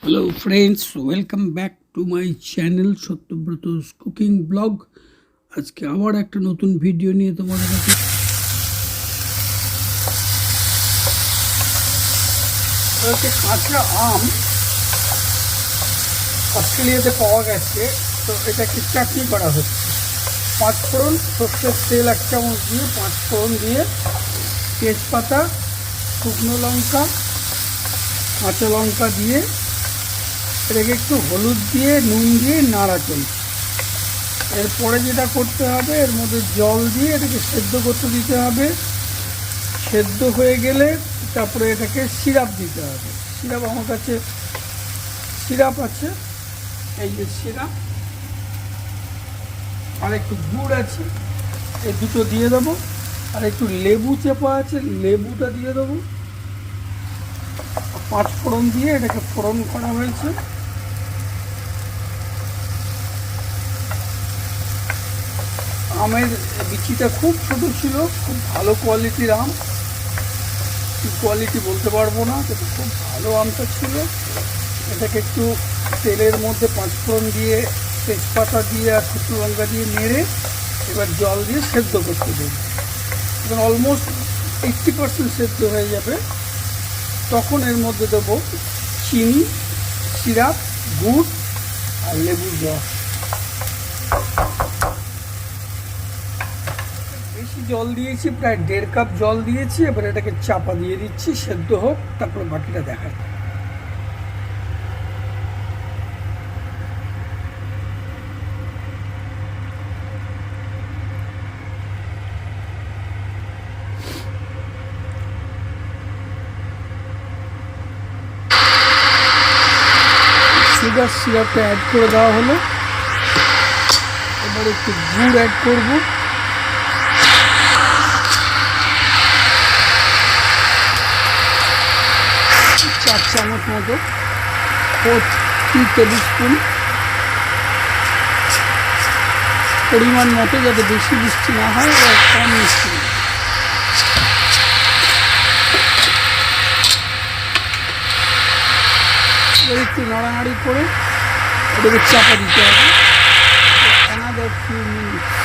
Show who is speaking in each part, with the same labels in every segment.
Speaker 1: Hello friends, welcome back to my channel SATYABRATA'S cooking blog. আজকে আবার একটা নতুন ভিডিও নিয়ে তোমাদের কাছে কাঁচা আম অস্ট্রেলিয়াতে পাওয়া গেছে, তো এটাকে চাটনি করা হচ্ছে। 5 ফোড়ন, সর্ষের তেল 1 চামচ দিয়ে 5 ফোড়ন দিয়ে তেজপাতা, শুকনো লঙ্কা, কাঁচা লঙ্কা দিয়ে এটাকে একটু হলুদ দিয়ে নুন দিয়ে নাড়া চলছে। এরপরে যেটা করতে হবে, এর মধ্যে জল দিয়ে এটাকে সেদ্ধ করতে দিতে হবে। সেদ্ধ হয়ে গেলে তারপরে এটাকে সিরাপ দিতে হবে। সিরাপ আমার কাছে সিরাপ আছে, এই যে সিরাপ, আর একটু গুড় আছে, এই দুটো দিয়ে দেবো। আর একটু লেবু চেপা আছে, লেবুটা দিয়ে দেবো। 5 ফোড়ন দিয়ে এটাকে ফোড়ন করা হয়েছে। আমের বিচিটা খুব ছোট ছিল, খুব ভালো কোয়ালিটির আম। কি কোয়ালিটি বলতে পারবো না, কিন্তু খুব ভালো আমটা ছিল। এটাকে একটু তেলের মধ্যে 5 ফোড়ন দিয়ে, তেজপাতা দিয়ে আর শুকনো লঙ্কা দিয়ে নেড়ে এবার জল দিয়ে সেদ্ধ করতে দেব। এবার অলমোস্ট 80% সেদ্ধ হয়ে যাবে। তখন এর মধ্যে দেবো চিনি, সিরাপ, গুড় আর লেবুর রস। বেশি জল দিয়েছি, প্রায় 1.5 কাপ জল দিয়েছি। এবার এটাকে চাপা দিয়ে দিচ্ছি, সেদ্ধ হোক, তারপরে বাকিটা দেখাই। সুগার সিরাপটা অ্যাড করে দেওয়া হলো। এবার একটু গুড় অ্যাড করবো, 4 চামচ মতো, 3 টেবিল স্পুন পরিমাণ মতো, যাতে বেশি মিষ্টি না হয় আর কম মিষ্টি না। এবার একটু নাড়ানাড়ি করে এটাকে চাপা দিতে হবে another few minutes।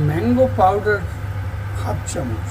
Speaker 1: Mango powder 1/2 চামচ,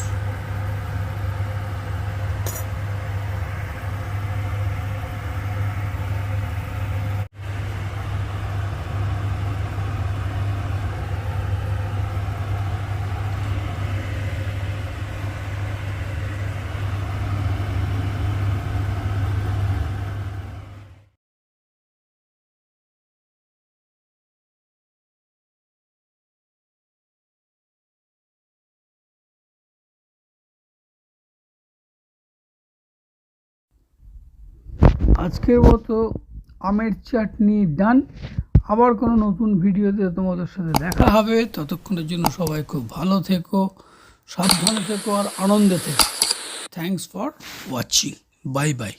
Speaker 1: আজকের মতো আমের চাটনি ডান। আবার কোনো নতুন ভিডিওতে তোমাদের সাথে দেখা হবে। ততক্ষণের জন্য সবাই খুব ভালো থেকো, সাবধানে থেকো আর আনন্দে থেকো। Thanks for watching. Bye bye.